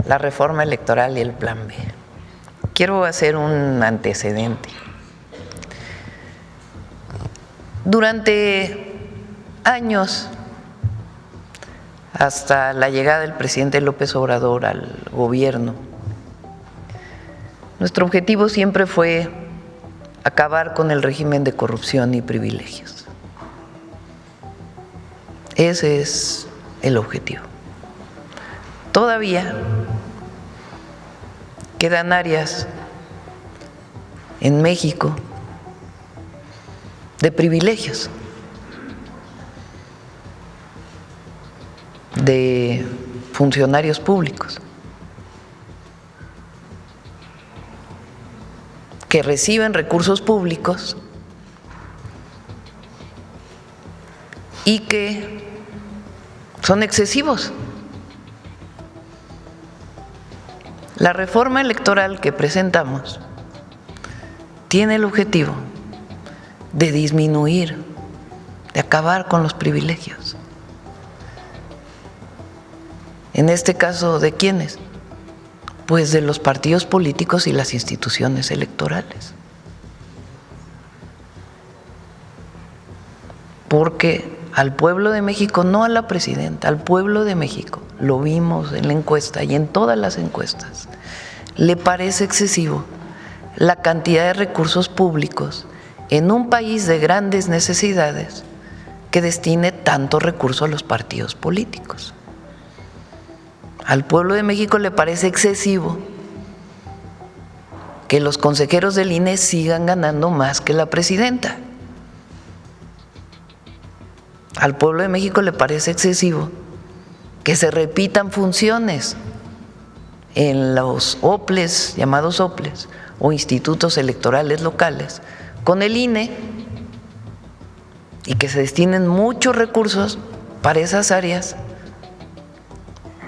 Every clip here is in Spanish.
La reforma electoral y el Plan B. Quiero hacer un antecedente. Durante años, hasta la llegada del presidente López Obrador al gobierno, nuestro objetivo siempre fue acabar con el régimen de corrupción y privilegios. Ese es el objetivo. Todavía quedan áreas en México de privilegios, de funcionarios públicos, que reciben recursos públicos y que son excesivos. La reforma electoral que presentamos tiene el objetivo de disminuir, de acabar con los privilegios. En este caso, ¿de quiénes? Pues de los partidos políticos y las instituciones electorales. Porque al pueblo de México, no a la presidenta, al pueblo de México, lo vimos en la encuesta y en todas las encuestas, le parece excesivo la cantidad de recursos públicos en un país de grandes necesidades que destine tanto recurso a los partidos políticos. Al pueblo de México le parece excesivo que los consejeros del INE sigan ganando más que la presidenta. Al pueblo de México le parece excesivo que se repitan funciones en los OPLES, llamados OPLES, o institutos electorales locales, con el INE, y que se destinen muchos recursos para esas áreas,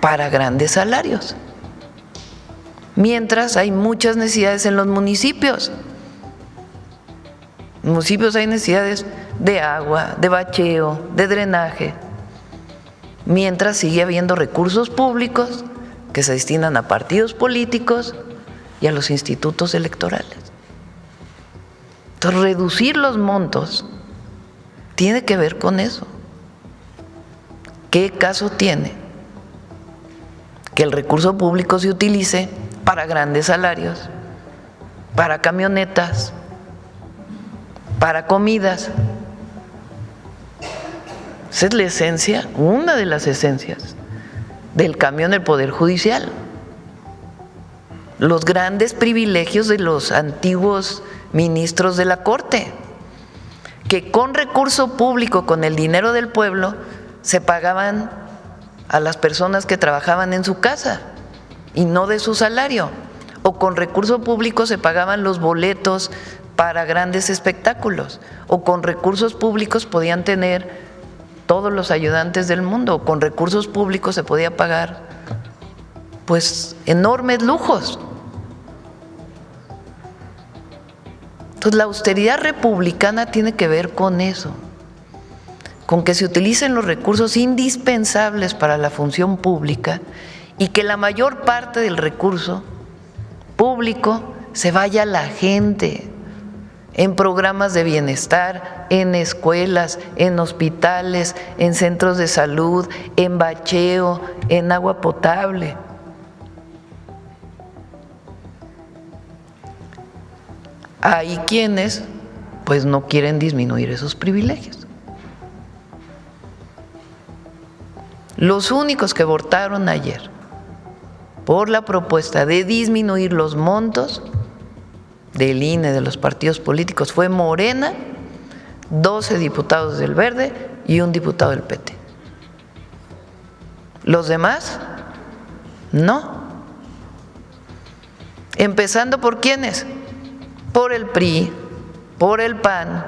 para grandes salarios. Mientras hay muchas necesidades en los municipios. En los municipios hay necesidades de agua, de bacheo, de drenaje, mientras sigue habiendo recursos públicos que se destinan a partidos políticos y a los institutos electorales. Entonces, reducir los montos tiene que ver con eso. ¿Qué caso tiene que el recurso público se utilice para grandes salarios, para camionetas, para comidas? Esa es la esencia, una de las esencias del cambio en el Poder Judicial. Los grandes privilegios de los antiguos ministros de la Corte, que con recurso público, con el dinero del pueblo, se pagaban a las personas que trabajaban en su casa y no de su salario, o con recurso público se pagaban los boletos para grandes espectáculos, o con recursos públicos podían tener todos los ayudantes del mundo, o con recursos públicos se podía pagar pues enormes lujos. Entonces, la austeridad republicana tiene que ver con eso, con que se utilicen los recursos indispensables para la función pública y que la mayor parte del recurso público se vaya a la gente, en programas de bienestar, en escuelas, en hospitales, en centros de salud, en bacheo, en agua potable. Hay quienes pues no quieren disminuir esos privilegios. Los únicos que votaron ayer por la propuesta de disminuir los montos del INE, de los partidos políticos, fue Morena, 12 diputados del Verde y un diputado del PT. Los demás, no. Empezando por ¿quiénes? Por el PRI, por el PAN,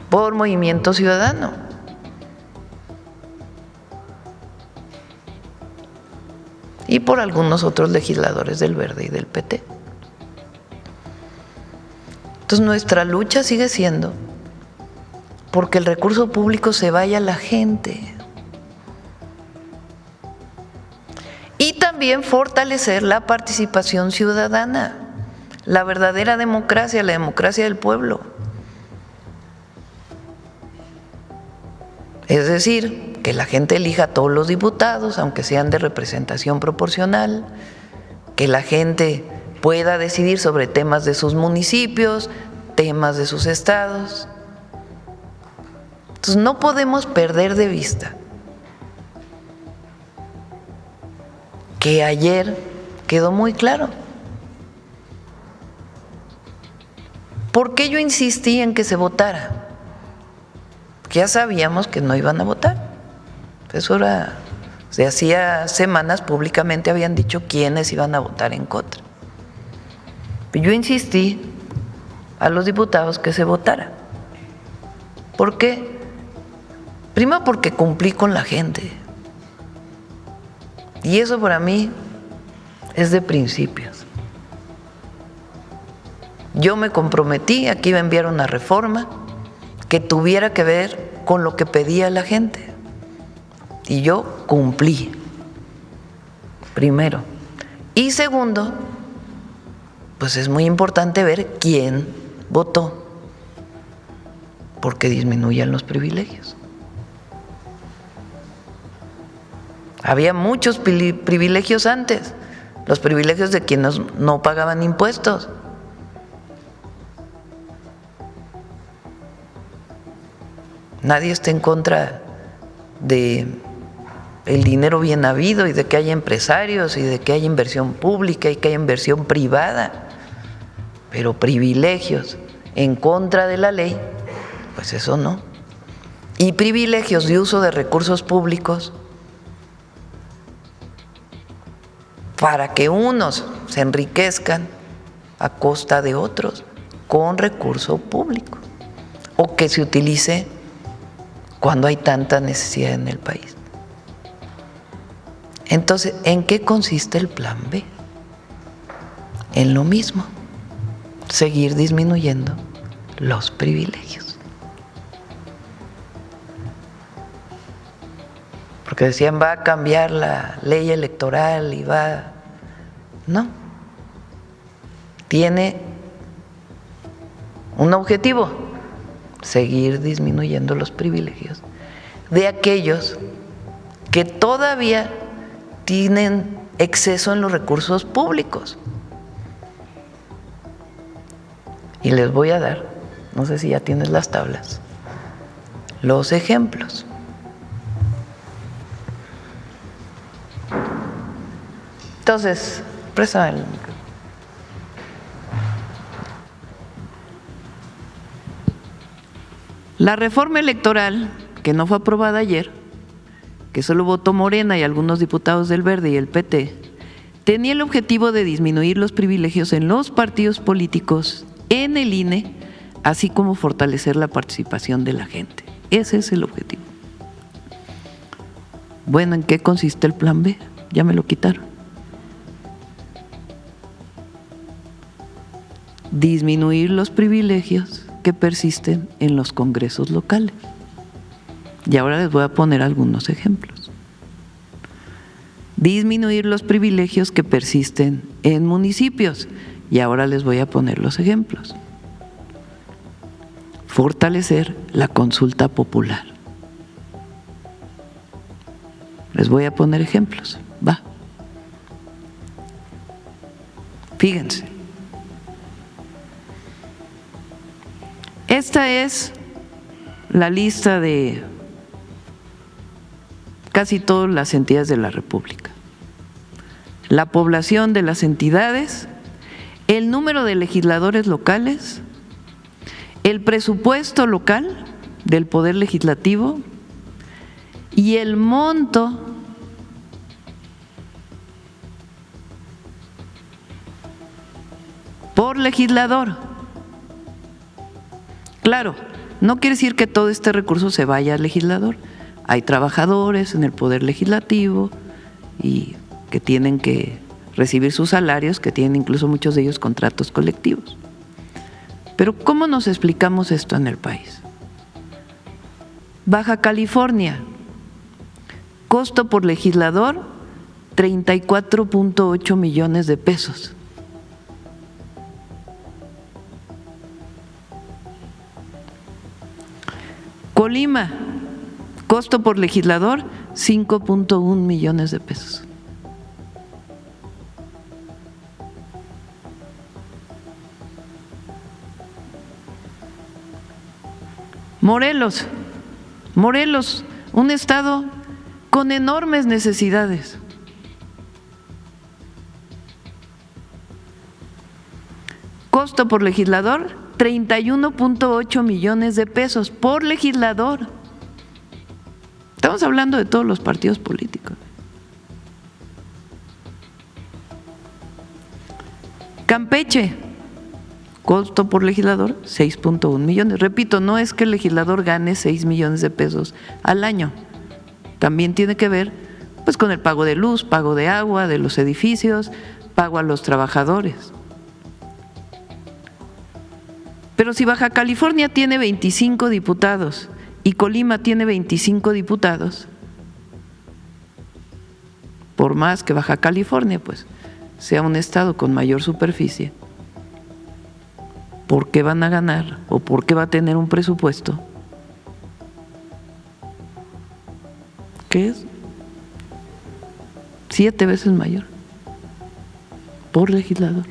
por Movimiento Ciudadano. Y por algunos otros legisladores del Verde y del PT. Entonces, nuestra lucha sigue siendo porque el recurso público se vaya a la gente. Y también fortalecer la participación ciudadana, la verdadera democracia, la democracia del pueblo. Es decir, que la gente elija a todos los diputados, aunque sean de representación proporcional, que la gente pueda decidir sobre temas de sus municipios, temas de sus estados. Entonces no podemos perder de vista que ayer quedó muy claro. ¿Por qué yo insistí en que se votara? Que ya sabíamos que no iban a votar. Eso era, de hacía semanas públicamente habían dicho quiénes iban a votar en contra. Yo insistí a los diputados que se votara. ¿Por qué? Primero porque cumplí con la gente. Y eso para mí es de principios. Yo me comprometí a que iba a enviar una reforma que tuviera que ver con lo que pedía la gente. Y yo cumplí, primero. Y segundo, pues es muy importante ver quién votó, porque disminuyan los privilegios. Había muchos privilegios antes, los privilegios de quienes no pagaban impuestos. Nadie está en contra de el dinero bien habido y de que haya empresarios y de que haya inversión pública y que haya inversión privada, pero privilegios en contra de la ley, pues eso no. Y privilegios de uso de recursos públicos para que unos se enriquezcan a costa de otros con recurso público, o que se utilice cuando hay tanta necesidad en el país. Entonces, ¿en qué consiste el plan B? En lo mismo, seguir disminuyendo los privilegios. Porque decían, va a cambiar la ley electoral y va... No. Tiene un objetivo: seguir disminuyendo los privilegios de aquellos que todavía tienen exceso en los recursos públicos. Y les voy a dar, no sé si ya tienes las tablas, los ejemplos. Entonces, préstame el micrófono. La reforma electoral, que no fue aprobada ayer, que solo votó Morena y algunos diputados del Verde y el PT, tenía el objetivo de disminuir los privilegios en los partidos políticos, en el INE, así como fortalecer la participación de la gente. Ese es el objetivo. Bueno, ¿en qué consiste el plan B? Ya me lo quitaron. Disminuir los privilegios que persisten en los congresos locales. Y ahora les voy a poner algunos ejemplos. Disminuir los privilegios que persisten en municipios. Y ahora les voy a poner los ejemplos. Fortalecer la consulta popular. Les voy a poner ejemplos. Va. Fíjense. Esta es la lista de casi todas las entidades de la República. La población de las entidades, el número de legisladores locales, el presupuesto local del Poder Legislativo y el monto por legislador. Claro, no quiere decir que todo este recurso se vaya al legislador. Hay trabajadores en el Poder Legislativo y que tienen que recibir sus salarios, que tienen incluso muchos de ellos contratos colectivos. Pero ¿cómo nos explicamos esto en el país? Baja California, costo por legislador, 34.8 millones de pesos. Colima, costo por legislador, 5.1 millones de pesos. Morelos, un estado con enormes necesidades. Costo por legislador, 31.8 millones de pesos por legislador. Estamos hablando de todos los partidos políticos. Campeche, costo por legislador, 6.1 millones. Repito, no es que el legislador gane 6 millones de pesos al año. También tiene que ver pues con el pago de luz, pago de agua, de los edificios, pago a los trabajadores. Pero si Baja California tiene 25 diputados y Colima tiene 25 diputados, por más que Baja California pues sea un estado con mayor superficie, ¿por qué van a ganar o por qué va a tener un presupuesto que es 7 veces mayor por legislador?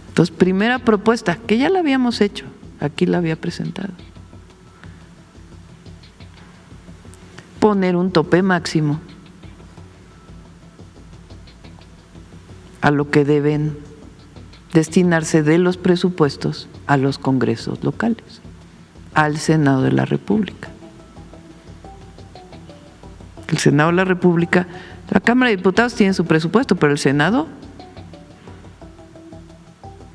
Entonces, primera propuesta, que ya la habíamos hecho, aquí la había presentado. Poner un tope máximo a lo que deben destinarse de los presupuestos a los congresos locales, al Senado de la República. El Senado de la República, la Cámara de Diputados tiene su presupuesto, pero el Senado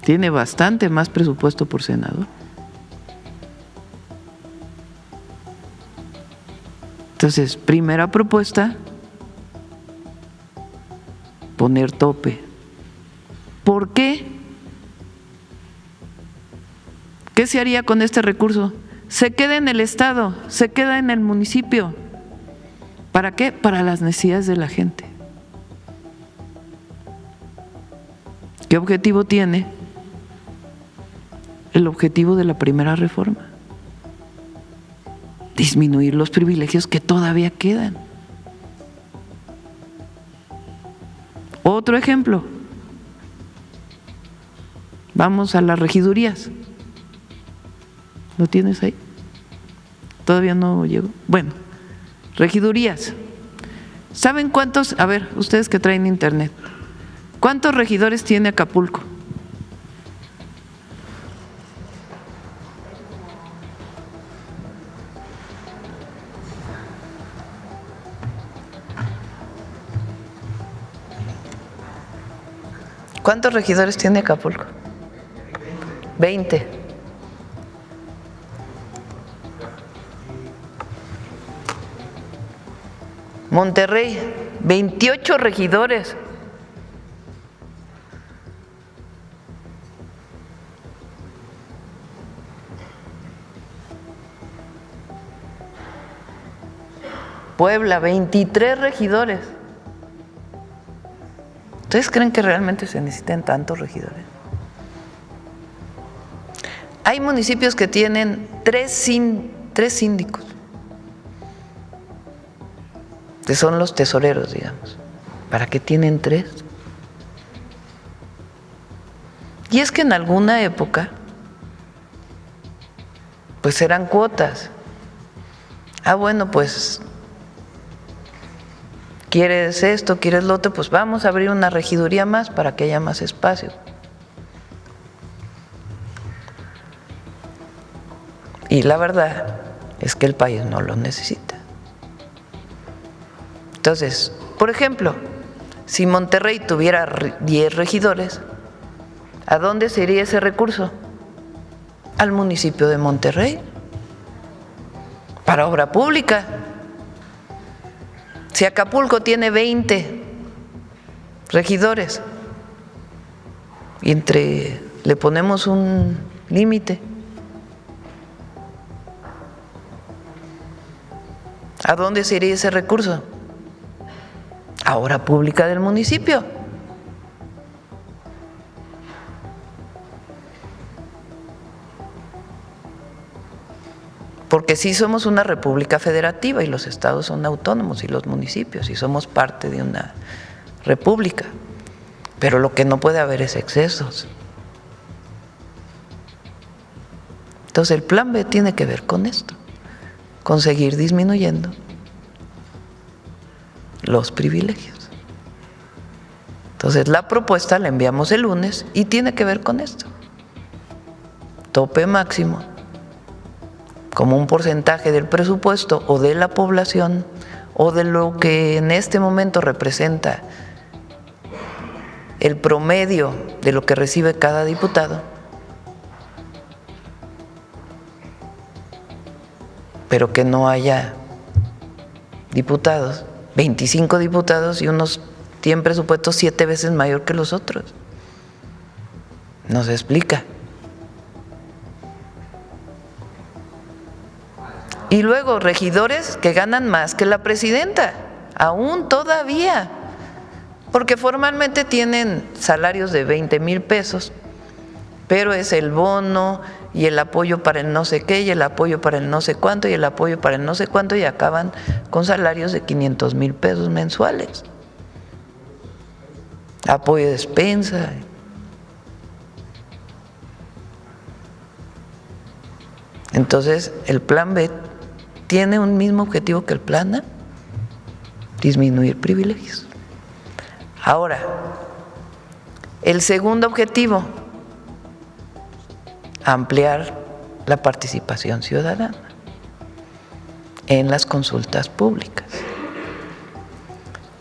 tiene bastante más presupuesto por senador. Entonces, primera propuesta, poner tope. ¿Por qué? ¿Qué se haría con este recurso? Se queda en el Estado, se queda en el municipio. ¿Para qué? Para las necesidades de la gente. ¿Qué objetivo tiene? El objetivo de la primera reforma: disminuir los privilegios que todavía quedan. Otro ejemplo, vamos a las regidurías. ¿Lo tienes ahí? Todavía no llegó. Bueno, regidurías. ¿Saben cuántos? A ver, ustedes que traen internet, ¿cuántos regidores tiene Acapulco? ¿Cuántos regidores tiene Acapulco? 20. Monterrey, 28 regidores. Puebla, 23 regidores. ¿Ustedes creen que realmente se necesitan tantos regidores? Hay municipios que tienen tres síndicos, que son los tesoreros, digamos. ¿Para qué tienen 3? Y es que en alguna época, pues eran cuotas. Bueno, pues ¿quieres esto, quieres lo otro? Pues vamos a abrir una regiduría más para que haya más espacio. Y la verdad es que el país no lo necesita. Entonces, por ejemplo, si Monterrey tuviera 10 regidores, ¿a dónde se iría ese recurso? Al municipio de Monterrey, para obra pública. Si Acapulco tiene 20 regidores, y entre le ponemos un límite. ¿A dónde se iría ese recurso? A obra pública del municipio. Porque sí somos una república federativa y los estados son autónomos y los municipios y somos parte de una república. Pero lo que no puede haber es excesos. Entonces el plan B tiene que ver con esto, con seguir disminuyendo los privilegios. Entonces la propuesta la enviamos el lunes y tiene que ver con esto. Tope máximo como un porcentaje del presupuesto o de la población o de lo que en este momento representa el promedio de lo que recibe cada diputado, pero que no haya diputados, 25 diputados y unos tienen presupuestos 7 veces mayor que los otros. No se explica. Y luego regidores que ganan más que la presidenta, aún todavía, porque formalmente tienen salarios de 20,000 pesos, pero es el bono y el apoyo para el no sé qué y el apoyo para el no sé cuánto y el apoyo para el no sé cuánto y acaban con salarios de 500,000 pesos mensuales. Apoyo de despensa. Entonces el plan B tiene un mismo objetivo que el plan A, disminuir privilegios. Ahora, el segundo objetivo, ampliar la participación ciudadana en las consultas públicas.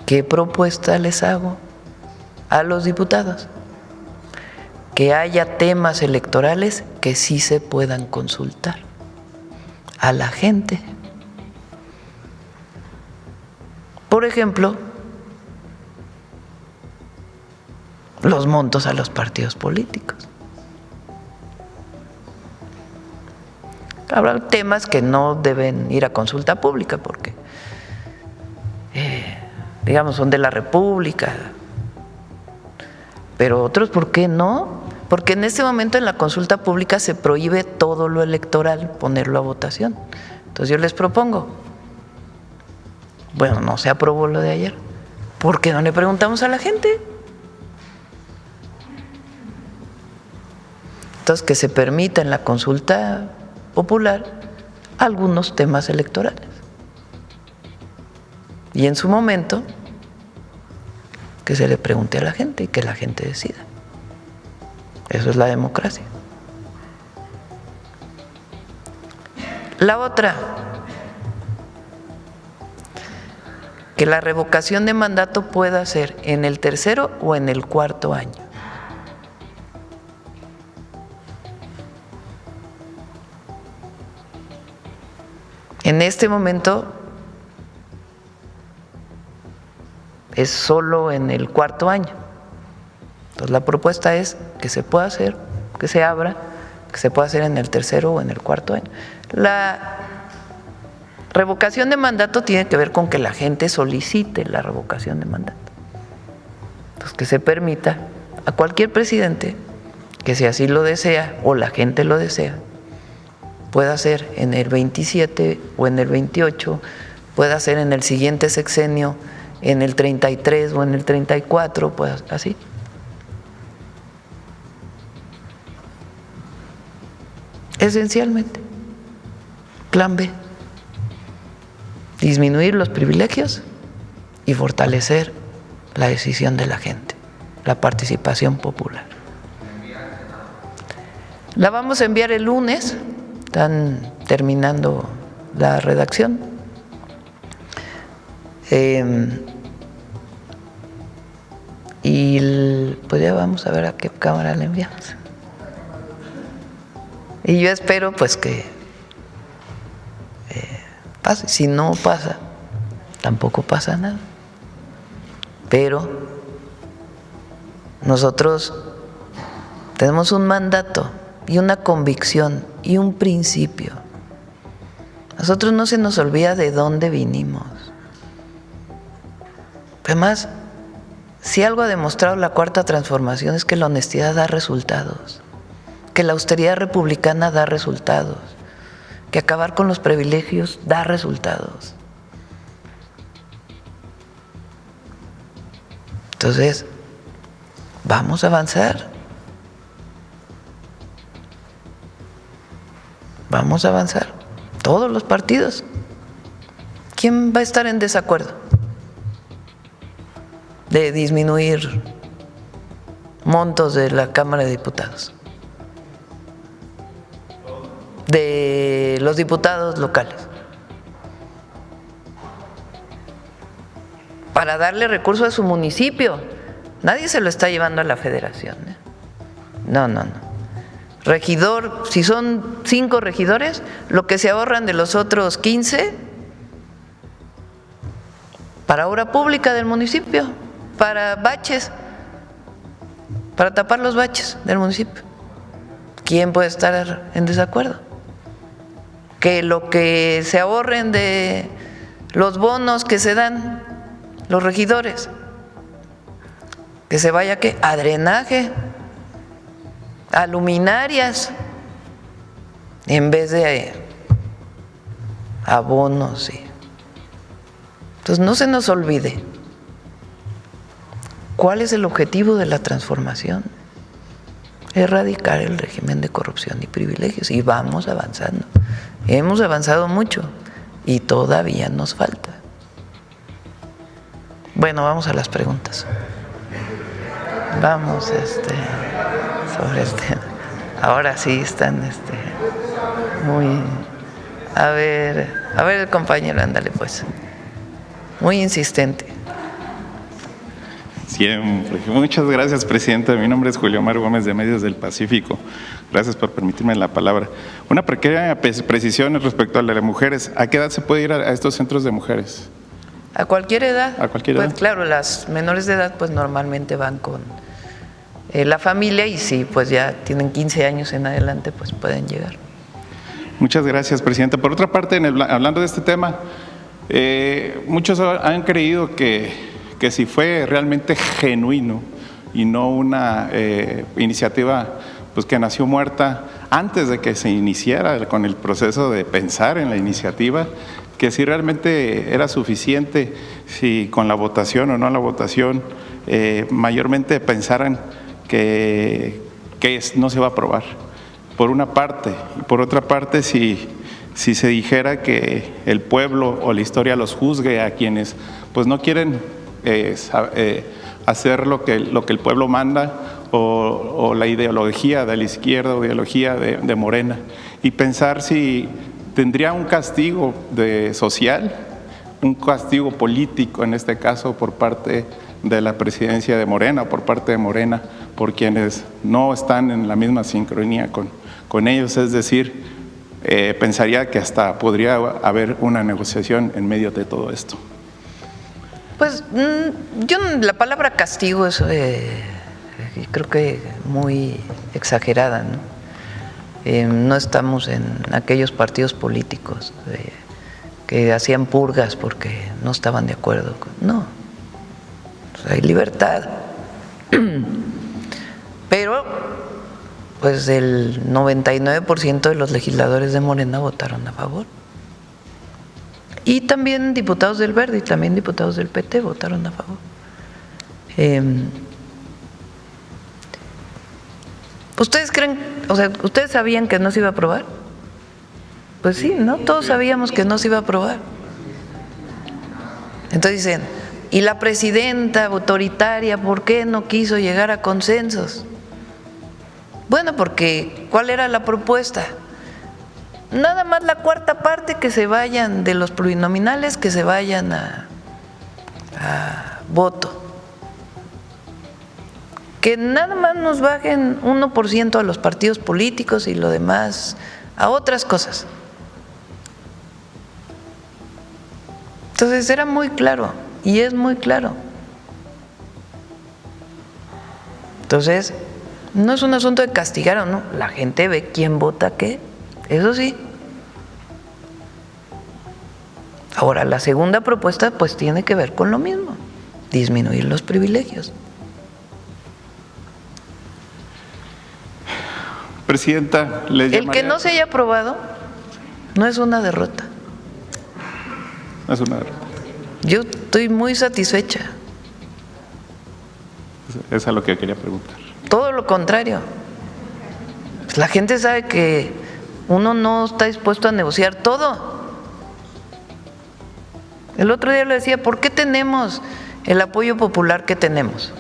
¿Qué propuesta les hago a los diputados? Que haya temas electorales que sí se puedan consultar a la gente. Por ejemplo, los montos a los partidos políticos. Habrá temas que no deben ir a consulta pública porque, digamos, son de la República, pero otros, ¿por qué no? Porque en este momento en la consulta pública se prohíbe todo lo electoral, ponerlo a votación. Entonces yo les propongo, bueno, no se aprobó lo de ayer, ¿por qué no le preguntamos a la gente? Entonces que se permita en la consulta popular algunos temas electorales. Y en su momento que se le pregunte a la gente y que la gente decida. Eso es la democracia. La otra, que la revocación de mandato pueda ser en el tercero o en el cuarto año. En este momento es solo en el cuarto año. Entonces la propuesta es que se pueda hacer, que se abra, que se pueda hacer en el tercero o en el cuarto año. La revocación de mandato tiene que ver con que la gente solicite la revocación de mandato. Entonces que se permita a cualquier presidente que si así lo desea o la gente lo desea, pueda ser en el 27 o en el 28, pueda ser en el siguiente sexenio, en el 33 o en el 34, pues así. Esencialmente, plan B, disminuir los privilegios y fortalecer la decisión de la gente, la participación popular. La vamos a enviar el lunes, están terminando la redacción. Y pues ya vamos a ver a qué cámara le enviamos. Y yo espero pues que pase. Si no pasa, tampoco pasa nada. Pero nosotros tenemos un mandato y una convicción y un principio. A nosotros no se nos olvida de dónde vinimos. Además, si algo ha demostrado la Cuarta Transformación es que la honestidad da resultados, que la austeridad republicana da resultados, que acabar con los privilegios da resultados. Entonces, vamos a avanzar. Vamos a avanzar. Todos los partidos. ¿Quién va a estar en desacuerdo de disminuir montos de la Cámara de Diputados? De los diputados locales. Para darle recursos a su municipio. Nadie se lo está llevando a la federación. No. Regidor, si son 5 regidores, lo que se ahorran de los otros 15 para obra pública del municipio, para baches, para tapar los baches del municipio. ¿Quién puede estar en desacuerdo? Que lo que se ahorren de los bonos que se dan los regidores, que se vaya ¿qué? A drenaje, a luminarias, en vez de abonos. Entonces no se nos olvide cuál es el objetivo de la transformación: erradicar el régimen de corrupción y privilegios, y vamos avanzando. Hemos avanzado mucho y todavía nos falta. Bueno, vamos a las preguntas. Vamos sobre el tema. Ahora sí están muy... A ver el compañero, ándale pues. Muy insistente. Siempre. Muchas gracias, presidente. Mi nombre es Julio Omar Gómez, de Medios del Pacífico. Gracias por permitirme la palabra. Una pequeña precisión respecto a la de mujeres. ¿A qué edad se puede ir a estos centros de mujeres? ¿A cualquier edad? ¿A cualquier edad? Pues claro, las menores de edad pues normalmente van con la familia, y si pues ya tienen 15 años en adelante pues pueden llegar. Muchas gracias, presidente. Por otra parte, hablando de este tema, muchos han creído que si fue realmente genuino y no una iniciativa pues que nació muerta antes de que se iniciara con el proceso de pensar en la iniciativa, que si realmente era suficiente, si con la votación o no la votación, mayormente pensaran que no se va a aprobar, por una parte. Y por otra parte, si se dijera que el pueblo o la historia los juzgue a quienes pues no quieren hacer lo que el pueblo manda, o la ideología de la izquierda o ideología de Morena, y pensar si tendría un castigo social, un castigo político en este caso por parte de la presidencia de Morena, por parte de Morena, por quienes no están en la misma sincronía con ellos. Es decir, pensaría que hasta podría haber una negociación en medio de todo esto. Pues yo la palabra castigo es creo que muy exagerada, ¿no? No estamos en aquellos partidos políticos que hacían purgas porque no estaban de acuerdo. No, hay libertad. Pero pues el 99% de los legisladores de Morena votaron a favor. Y también diputados del Verde y también diputados del PT votaron a favor. ¿Ustedes creen, ustedes sabían que no se iba a aprobar? Pues sí, ¿no? Todos sabíamos que no se iba a aprobar. Entonces dicen, ¿y la presidenta autoritaria por qué no quiso llegar a consensos? Bueno, porque ¿cuál era la propuesta? Nada más la cuarta parte, que se vayan de los plurinominales, que se vayan a voto. Que nada más nos bajen 1% a los partidos políticos y lo demás a otras cosas. Entonces era muy claro y es muy claro. Entonces No es un asunto de castigar o no, la gente ve quién vota qué, eso sí. Ahora, la segunda propuesta pues tiene que ver con lo mismo, disminuir los privilegios. Presidenta, les El que no se haya aprobado no es una derrota. No es una derrota. Yo estoy muy satisfecha. Es a lo que quería preguntar. Todo lo contrario. Pues la gente sabe que uno no está dispuesto a negociar todo. El otro día le decía, ¿por qué tenemos el apoyo popular que tenemos?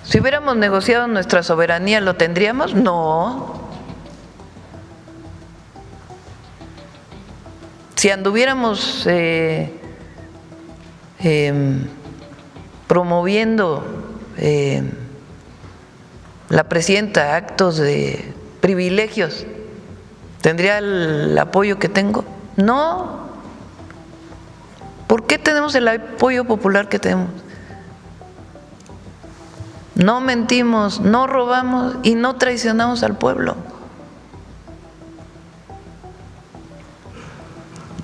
Si hubiéramos negociado nuestra soberanía, ¿lo tendríamos? No. Si anduviéramos promoviendo la presidenta actos de privilegios, ¿tendría el apoyo que tengo? No. ¿Por qué tenemos el apoyo popular que tenemos? No mentimos, no robamos y no traicionamos al pueblo.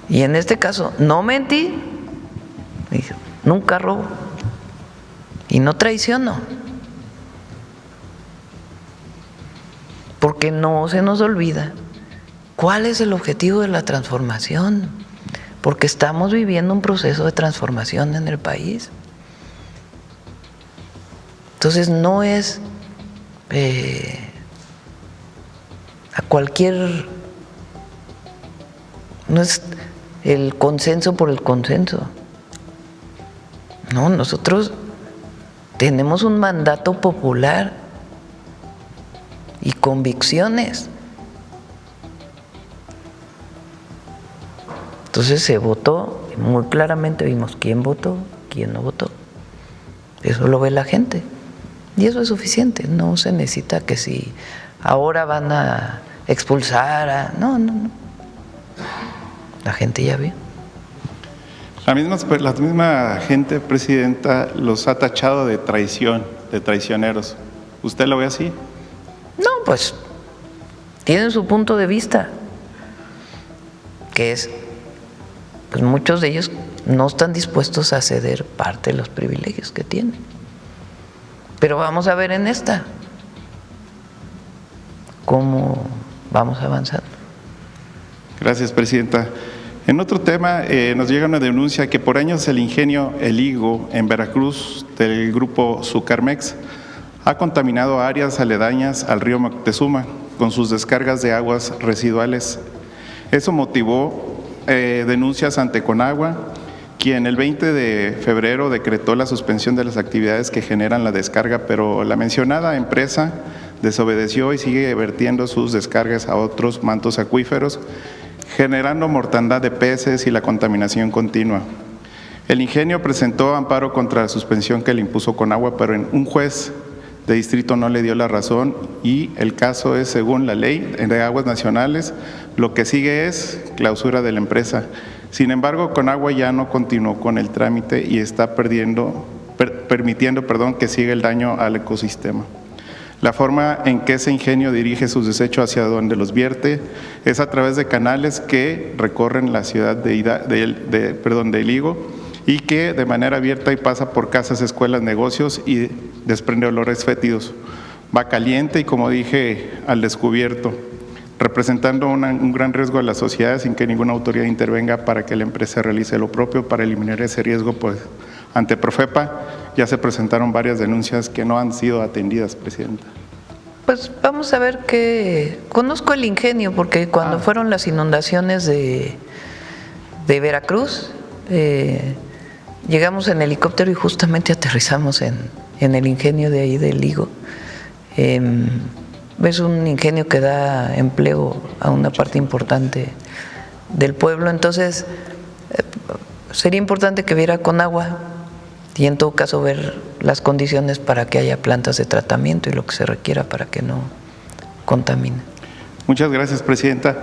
Y en este caso, no mentí, nunca robo y no traiciono. Porque no se nos olvida cuál es el objetivo de la transformación. Porque estamos viviendo un proceso de transformación en el país. Entonces no es no es el consenso por el consenso. No, nosotros tenemos un mandato popular y convicciones. Entonces se votó, muy claramente vimos quién votó, quién no votó. Eso lo ve la gente. Y eso es suficiente, no se necesita que si ahora van a expulsar a… No. La gente ya vio. La misma gente, Presidenta, los ha tachado de traición, de traicioneros. ¿Usted lo ve así? No, pues tienen su punto de vista, que es… pues muchos de ellos no están dispuestos a ceder parte de los privilegios que tienen. Pero vamos a ver en esta cómo vamos avanzando. Gracias, Presidenta. En otro tema, nos llega una denuncia que por años el ingenio El Higo en Veracruz del grupo Sucarmex ha contaminado áreas aledañas al río Moctezuma con sus descargas de aguas residuales. Eso motivó denuncias ante Conagua, quien el 20 de febrero decretó la suspensión de las actividades que generan la descarga, pero la mencionada empresa desobedeció y sigue vertiendo sus descargas a otros mantos acuíferos, generando mortandad de peces y la contaminación continua. El ingenio presentó amparo contra la suspensión que le impuso Conagua, pero un juez de distrito no le dio la razón y el caso es según la ley de aguas nacionales. Lo que sigue es clausura de la empresa. Sin embargo, Conagua ya no continuó con el trámite y está permitiendo que siga el daño al ecosistema. La forma en que ese ingenio dirige sus desechos hacia donde los vierte es a través de canales que recorren la ciudad de El Higo y que de manera abierta y pasa por casas, escuelas, negocios y desprende olores fétidos. Va caliente y, como dije, al descubierto, representando un gran riesgo a la sociedad sin que ninguna autoridad intervenga para que la empresa realice lo propio para eliminar ese riesgo. Pues ante Profepa ya se presentaron varias denuncias que no han sido atendidas, Presidenta. Pues vamos a ver qué… Conozco el ingenio porque cuando fueron las inundaciones de Veracruz, llegamos en helicóptero y justamente aterrizamos en el ingenio de ahí del Higo. Es un ingenio que da empleo a una parte importante del pueblo, entonces sería importante que viera Conagua y en todo caso ver las condiciones para que haya plantas de tratamiento y lo que se requiera para que no contamine. Muchas gracias, Presidenta.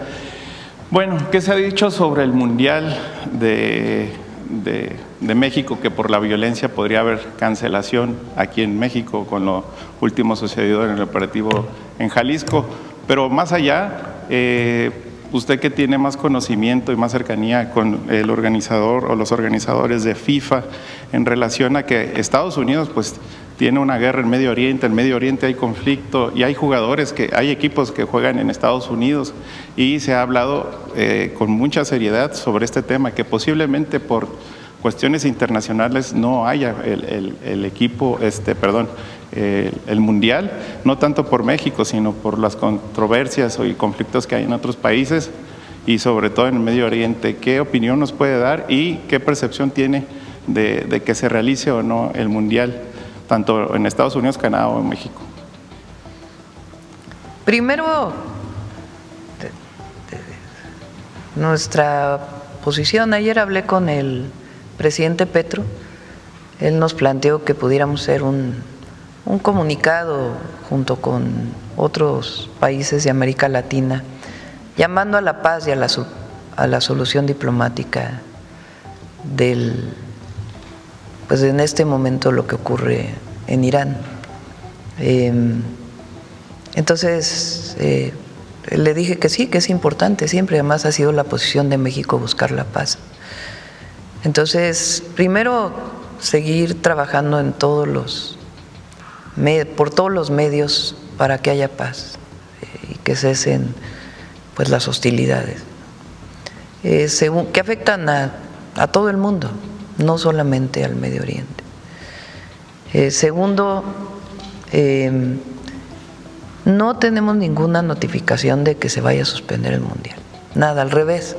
Bueno, ¿qué se ha dicho sobre el Mundial de de México, que por la violencia podría haber cancelación aquí en México con lo último sucedido en el operativo en Jalisco. Pero más allá, usted que tiene más conocimiento y más cercanía con el organizador o los organizadores de FIFA en relación a que Estados Unidos pues tiene una guerra en Medio Oriente hay conflicto y hay jugadores, hay equipos que juegan en Estados Unidos y se ha hablado con mucha seriedad sobre este tema, que posiblemente por cuestiones internacionales no haya el equipo, el mundial, no tanto por México, sino por las controversias y conflictos que hay en otros países y sobre todo en el Medio Oriente. ¿Qué opinión nos puede dar y qué percepción tiene de que se realice o no el mundial, tanto en Estados Unidos, Canadá o en México? Primero, nuestra posición, ayer hablé con el presidente Petro, él nos planteó que pudiéramos hacer un comunicado junto con otros países de América Latina, llamando a la paz y a la solución diplomática pues en este momento lo que ocurre en Irán. Entonces, le dije que sí, que es importante, siempre además ha sido la posición de México buscar la paz. Entonces, primero, seguir trabajando por todos los medios para que haya paz y que cesen pues las hostilidades, que afectan a todo el mundo, no solamente al Medio Oriente. Segundo, no tenemos ninguna notificación de que se vaya a suspender el Mundial, nada, al revés,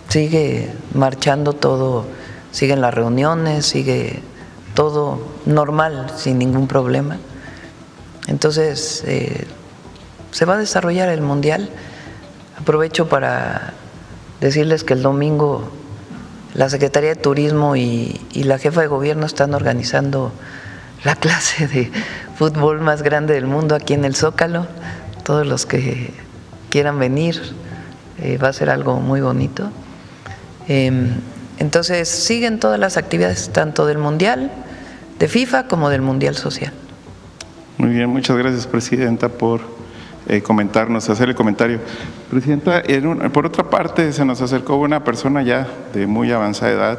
sigue marchando todo, siguen las reuniones, sigue todo normal, sin ningún problema. Entonces, se va a desarrollar el Mundial. Aprovecho para decirles que el domingo la Secretaría de Turismo y la jefa de gobierno están organizando la clase de fútbol más grande del mundo aquí en el Zócalo. Todos los que quieran venir, va a ser algo muy bonito. Entonces siguen todas las actividades, tanto del Mundial de FIFA como del Mundial Social. Muy bien, muchas gracias, Presidenta, por comentarnos, hacer el comentario. Presidenta, por otra parte, se nos acercó una persona ya de muy avanzada edad.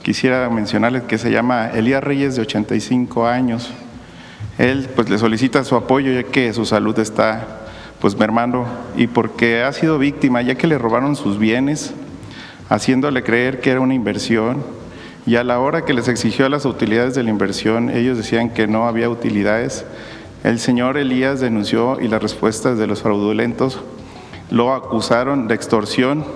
Quisiera mencionarle que se llama Elías Reyes, de 85 años. Él pues le solicita su apoyo ya que su salud está pues mermando y porque ha sido víctima, ya que le robaron sus bienes, haciéndole creer que era una inversión, y a la hora que les exigió las utilidades de la inversión, ellos decían que no había utilidades. El señor Elías denunció y las respuestas de los fraudulentos lo acusaron de extorsión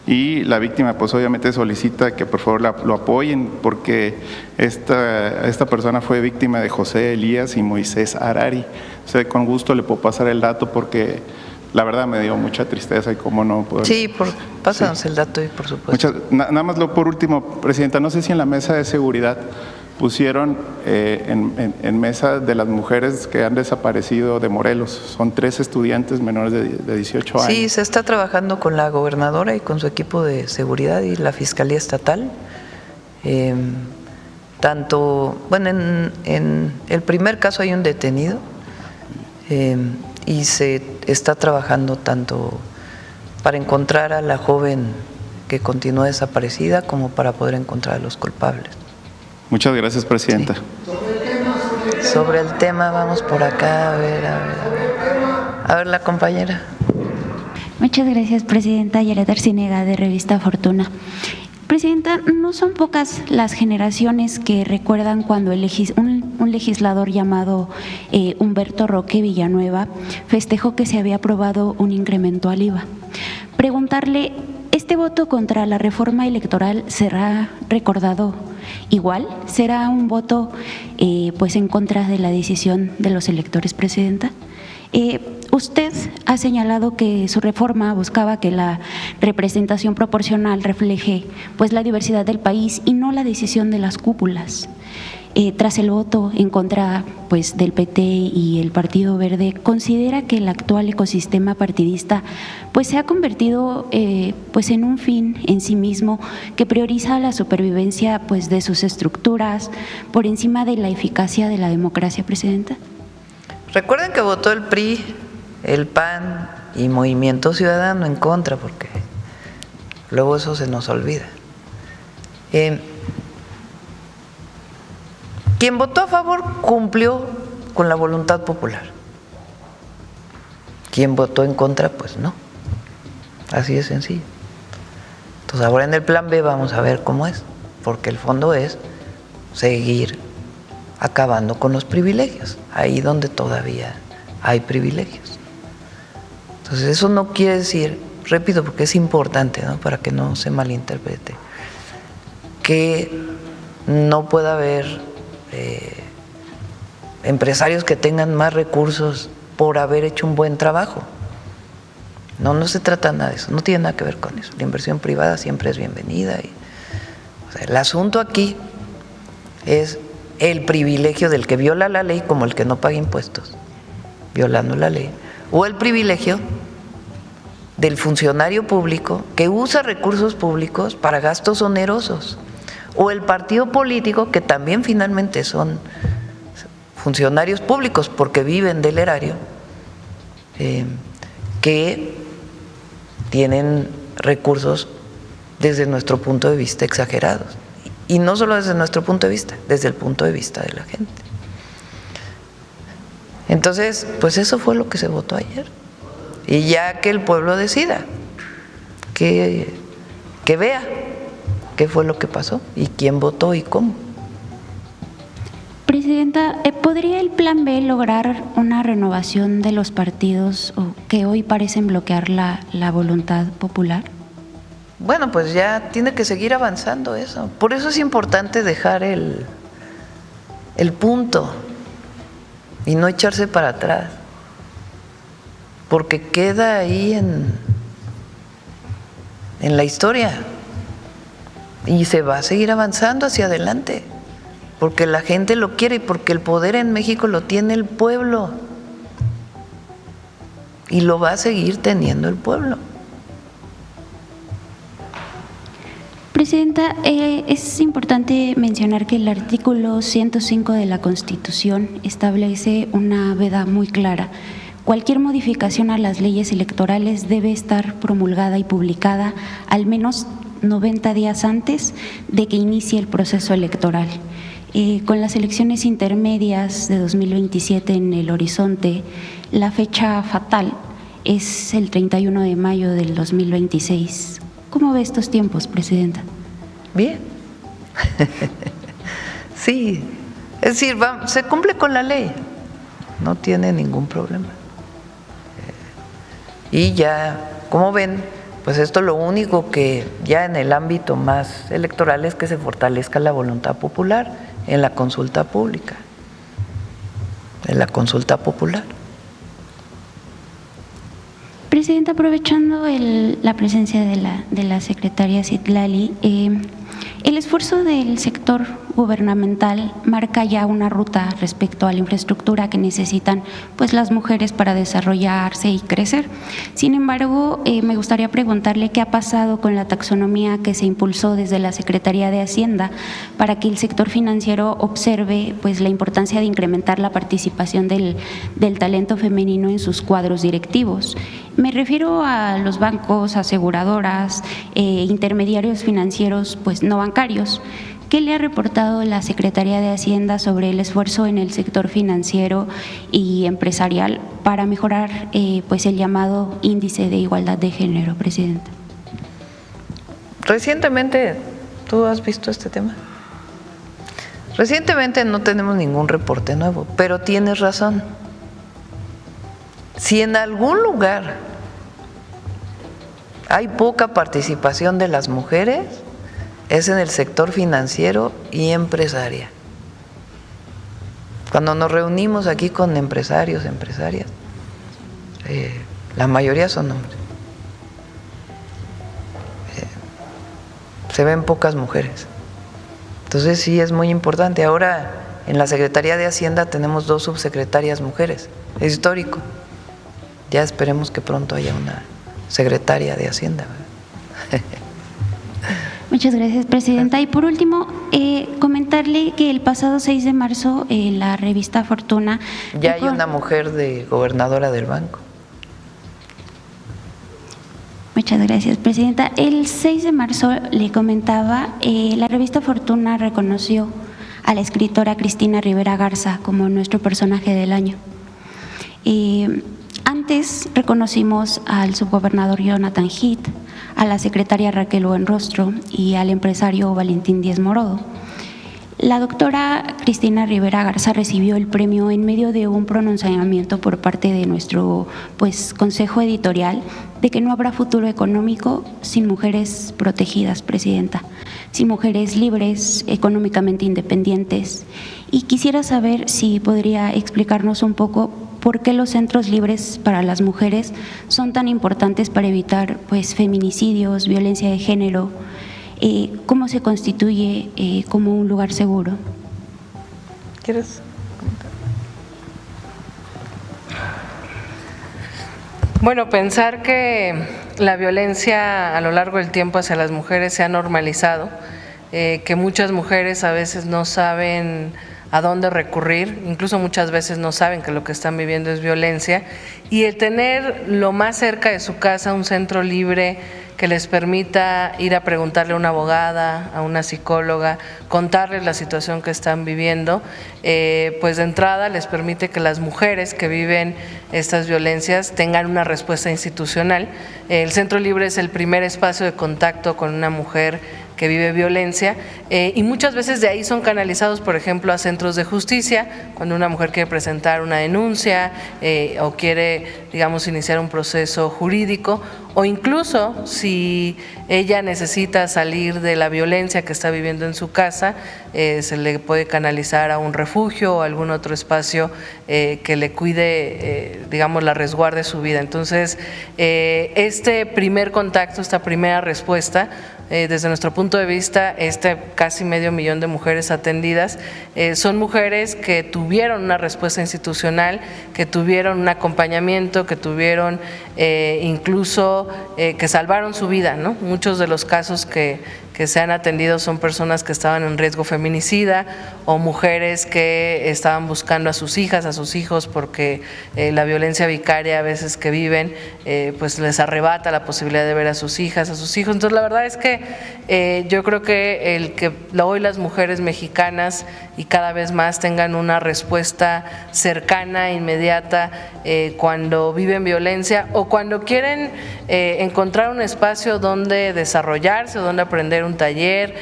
y la víctima pues obviamente solicita que por favor lo apoyen porque esta persona fue víctima de José Elías y Moisés Harari. O sea, con gusto le puedo pasar el dato porque la verdad me dio mucha tristeza y cómo no puedo. Sí, pásanos el dato y por supuesto. Nada más por último, Presidenta, no sé si en la mesa de seguridad pusieron en mesa de las mujeres que han desaparecido de Morelos. Son 3 estudiantes menores de 18 años. Sí, se está trabajando con la gobernadora y con su equipo de seguridad y la Fiscalía Estatal. En el primer caso hay un detenido y se está trabajando tanto para encontrar a la joven que continúa desaparecida como para poder encontrar a los culpables. Muchas gracias, Presidenta. Sí. Sobre el tema, vamos por acá, a ver la compañera. Muchas gracias, Presidenta. Yaret Arcinega, de Revista Fortuna. Presidenta, no son pocas las generaciones que recuerdan cuando un legislador llamado Humberto Roque Villanueva festejó que se había aprobado un incremento al IVA. Preguntarle, ¿este voto contra la reforma electoral será recordado igual? ¿Será un voto pues en contra de la decisión de los electores, Presidenta? Usted ha señalado que su reforma buscaba que la representación proporcional refleje pues la diversidad del país y no la decisión de las cúpulas. tras el voto en contra pues, del PT y el Partido Verde, ¿considera que el actual ecosistema partidista pues, se ha convertido pues, en un fin en sí mismo que prioriza la supervivencia pues, de sus estructuras por encima de la eficacia de la democracia, Presidenta? Recuerden que votó el PRI, el PAN y Movimiento Ciudadano en contra, porque luego eso se nos olvida. Quien votó a favor cumplió con la voluntad popular. Quien votó en contra, pues no. Así de sencillo. Entonces ahora en el plan B vamos a ver cómo es, porque el fondo es seguir acabando con los privilegios, ahí donde todavía hay privilegios. Entonces eso no quiere decir, repito, porque es importante, ¿no?, para que no se malinterprete, que no pueda haber empresarios que tengan más recursos por haber hecho un buen trabajo. No se trata nada de eso, no tiene nada que ver con eso. La inversión privada siempre es bienvenida. O sea, el asunto aquí es el privilegio del que viola la ley, como el que no paga impuestos, violando la ley, o el privilegio del funcionario público que usa recursos públicos para gastos onerosos, o el partido político, que también finalmente son funcionarios públicos porque viven del erario, que tienen recursos desde nuestro punto de vista exagerados. Y no solo desde nuestro punto de vista, desde el punto de vista de la gente. Entonces, pues eso fue lo que se votó ayer. Y ya que el pueblo decida, que vea qué fue lo que pasó y quién votó y cómo. Presidenta, ¿podría el Plan B lograr una renovación de los partidos que hoy parecen bloquear la voluntad popular? Bueno, pues ya tiene que seguir avanzando eso. Por eso es importante dejar el punto y no echarse para atrás, porque queda ahí en la historia y se va a seguir avanzando hacia adelante, porque la gente lo quiere y porque el poder en México lo tiene el pueblo y lo va a seguir teniendo el pueblo. Presidenta, es importante mencionar que el artículo 105 de la Constitución establece una veda muy clara. Cualquier modificación a las leyes electorales debe estar promulgada y publicada al menos 90 días antes de que inicie el proceso electoral. Con las elecciones intermedias de 2027 en el horizonte, la fecha fatal es el 31 de mayo del 2026. ¿Cómo ve estos tiempos, Presidenta? Bien. Sí, es decir, se cumple con la ley, no tiene ningún problema. Y ya, como ven, pues esto lo único que ya en el ámbito más electoral es que se fortalezca la voluntad popular en la consulta pública, en la consulta popular. Presidenta, aprovechando la presencia de la secretaria Citlali, el esfuerzo del sector gubernamental marca ya una ruta respecto a la infraestructura que necesitan pues las mujeres para desarrollarse y crecer. Sin embargo, me gustaría preguntarle qué ha pasado con la taxonomía que se impulsó desde la Secretaría de Hacienda para que el sector financiero observe pues la importancia de incrementar la participación del talento femenino en sus cuadros directivos. Me refiero a los bancos, aseguradoras, intermediarios financieros pues no bancarios. ¿Qué le ha reportado la Secretaría de Hacienda sobre el esfuerzo en el sector financiero y empresarial para mejorar pues el llamado índice de igualdad de género, Presidenta? Recientemente, ¿tú has visto este tema? Recientemente no tenemos ningún reporte nuevo, pero tienes razón. Si en algún lugar hay poca participación de las mujeres, es en el sector financiero y empresarial. Cuando nos reunimos aquí con empresarios, empresarias, la mayoría son hombres. Se ven pocas mujeres. Entonces sí es muy importante. Ahora En la Secretaría de Hacienda tenemos 2 subsecretarias mujeres, es histórico. Ya esperemos que pronto haya una secretaria de Hacienda. Muchas gracias, presidenta. Y por último, comentarle que el pasado 6 de marzo en la revista Fortuna… Ya hay una mujer de gobernadora del banco. Muchas gracias, presidenta. El 6 de marzo le comentaba, la revista Fortuna reconoció a la escritora Cristina Rivera Garza como nuestro personaje del año. Antes reconocimos al subgobernador Jonathan Heath, a la secretaria Raquel Buenrostro y al empresario Valentín Díez Morodo. La doctora Cristina Rivera Garza recibió el premio en medio de un pronunciamiento por parte de nuestro consejo editorial de que no habrá futuro económico sin mujeres protegidas, presidenta, sin mujeres libres, económicamente independientes. Y quisiera saber si podría explicarnos un poco por qué los centros libres para las mujeres son tan importantes para evitar feminicidios, violencia de género. ¿Cómo se constituye como un lugar seguro? ¿Quieres comentar? Bueno, pensar que la violencia a lo largo del tiempo hacia las mujeres se ha normalizado, que muchas mujeres a veces no saben a dónde recurrir, incluso muchas veces no saben que lo que están viviendo es violencia, y el tener lo más cerca de su casa un centro libre que les permita ir a preguntarle a una abogada, a una psicóloga, contarles la situación que están viviendo, pues de entrada les permite que las mujeres que viven estas violencias tengan una respuesta institucional. El centro libre es el primer espacio de contacto con una mujer que vive violencia, y muchas veces de ahí son canalizados, por ejemplo, a centros de justicia, cuando una mujer quiere presentar una denuncia o quiere, digamos, iniciar un proceso jurídico, o incluso si ella necesita salir de la violencia que está viviendo en su casa, se le puede canalizar a un refugio o algún otro espacio que le cuide, digamos, la resguarde su vida. Entonces, este primer contacto, esta primera respuesta, desde nuestro punto de vista, casi 500,000 de mujeres atendidas son mujeres que tuvieron una respuesta institucional, que tuvieron un acompañamiento, que tuvieron incluso que salvaron su vida, ¿no? Muchos de los casos que se han atendido son personas que estaban en riesgo feminicida o mujeres que estaban buscando a sus hijas, a sus hijos, porque la violencia vicaria a veces que viven pues les arrebata la posibilidad de ver a sus hijas, a sus hijos. Entonces la verdad es que yo creo que hoy las mujeres mexicanas y cada vez más tengan una respuesta cercana, inmediata, cuando viven violencia o cuando quieren encontrar un espacio donde desarrollarse, donde aprender un taller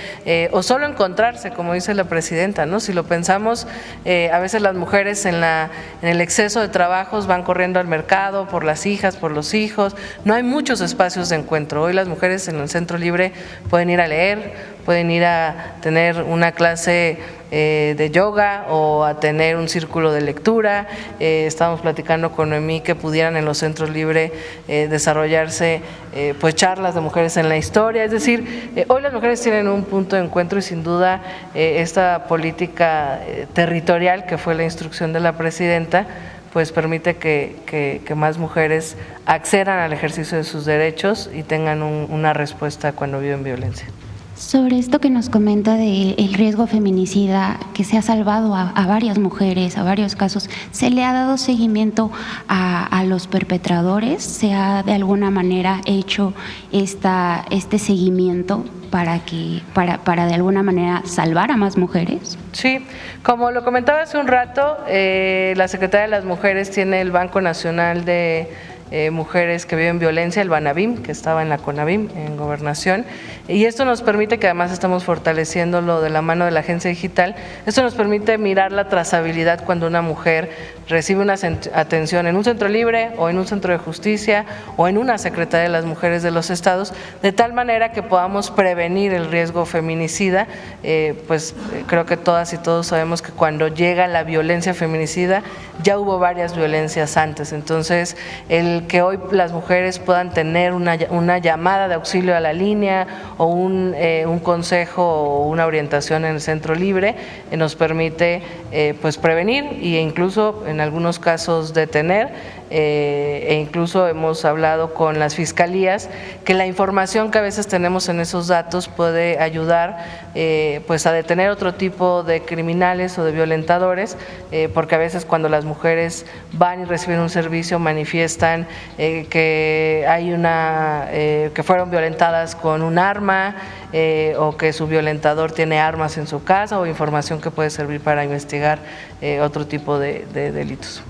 o solo encontrarse, como dice la presidenta, ¿no? Si lo pensamos, a veces las mujeres en el exceso de trabajos van corriendo al mercado por las hijas, por los hijos, no hay muchos espacios de encuentro. Hoy las mujeres en el centro libre pueden ir a leer, pueden ir a tener una clase de yoga o a tener un círculo de lectura. Estábamos platicando con Noemí que pudieran en los centros libres desarrollarse pues charlas de mujeres en la historia. Es decir, hoy las mujeres tienen un punto de encuentro y sin duda esta política territorial que fue la instrucción de la presidenta pues permite que más mujeres accedan al ejercicio de sus derechos y tengan una respuesta cuando viven violencia. Sobre esto que nos comenta del riesgo feminicida, que se ha salvado a varias mujeres, a varios casos, ¿se le ha dado seguimiento a los perpetradores? ¿Se ha de alguna manera hecho este seguimiento para de alguna manera salvar a más mujeres? Sí, como lo comentaba hace un rato, la Secretaría de las Mujeres tiene el Banco Nacional de Mujeres que viven violencia, el Banabim, que estaba en la CONAVIM, en Gobernación, y esto nos permite, que además estamos fortaleciéndolo de la mano de la Agencia Digital, esto nos permite mirar la trazabilidad cuando una mujer recibe una atención en un centro libre o en un centro de justicia o en una Secretaría de las Mujeres de los estados, de tal manera que podamos prevenir el riesgo feminicida. Pues creo que todas y todos sabemos que cuando llega la violencia feminicida ya hubo varias violencias antes, entonces el el que hoy las mujeres puedan tener una llamada de auxilio a la línea o un consejo o una orientación en el centro libre nos permite pues prevenir e incluso en algunos casos detener. E incluso hemos hablado con las fiscalías que la información que a veces tenemos en esos datos puede ayudar pues a detener otro tipo de criminales o de violentadores, porque a veces cuando las mujeres van y reciben un servicio manifiestan que hay que fueron violentadas con un arma o que su violentador tiene armas en su casa o información que puede servir para investigar otro tipo de delitos.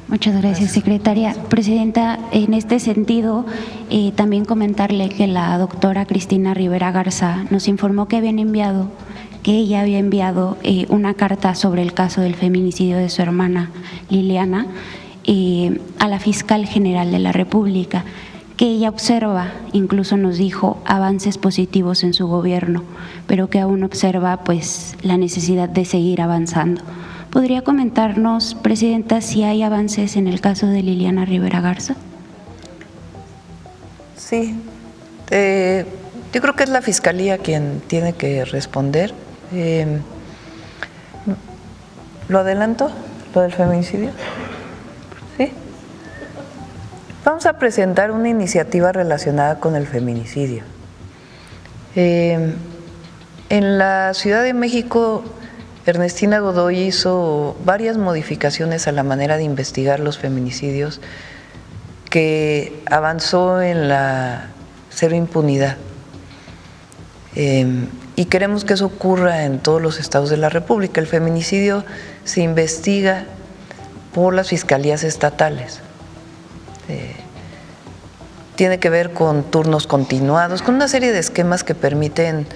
Muchas gracias, secretaria. Presidenta, en este sentido, también comentarle que la doctora Cristina Rivera Garza nos informó que ella había enviado una carta sobre el caso del feminicidio de su hermana Liliana a la fiscal general de la República, que ella observa, incluso nos dijo, avances positivos en su gobierno, pero que aún observa pues la necesidad de seguir avanzando. ¿Podría comentarnos, presidenta, si hay avances en el caso de Liliana Rivera Garza? Sí, yo creo que es la Fiscalía quien tiene que responder. ¿Lo adelanto? ¿Lo del feminicidio? Sí. Vamos a presentar una iniciativa relacionada con el feminicidio. En la Ciudad de México, Ernestina Godoy hizo varias modificaciones a la manera de investigar los feminicidios que avanzó en la cero impunidad. Y queremos que eso ocurra en todos los estados de la República. El feminicidio se investiga por las fiscalías estatales. Tiene que ver con turnos continuados, con una serie de esquemas que permiten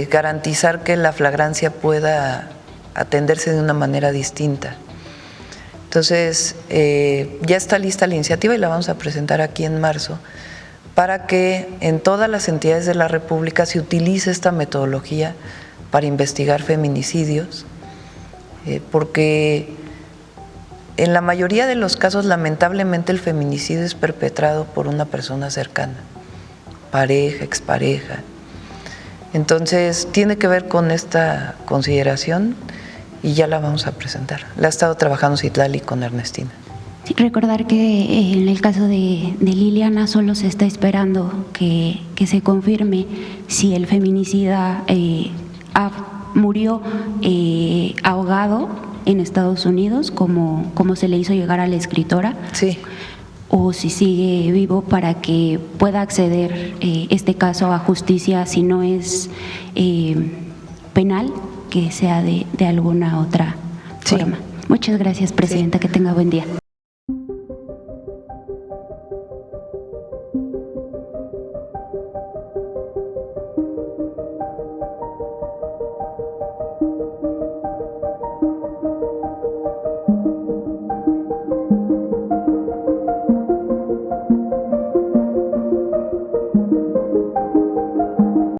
garantizar que la flagrancia pueda atenderse de una manera distinta. Entonces, ya está lista la iniciativa y la vamos a presentar aquí en marzo para que en todas las entidades de la República se utilice esta metodología para investigar feminicidios, porque en la mayoría de los casos, lamentablemente, el feminicidio es perpetrado por una persona cercana, pareja, expareja. Entonces, tiene que ver con esta consideración y ya la vamos a presentar. La ha estado trabajando Citlali con Ernestina. Sí, recordar que en el caso de Liliana solo se está esperando que se confirme si el feminicida murió ahogado en Estados Unidos, como se le hizo llegar a la escritora. Sí. O si sigue vivo para que pueda acceder este caso a justicia, si no es penal, que sea de alguna otra forma. Muchas gracias, presidenta, que tenga buen día.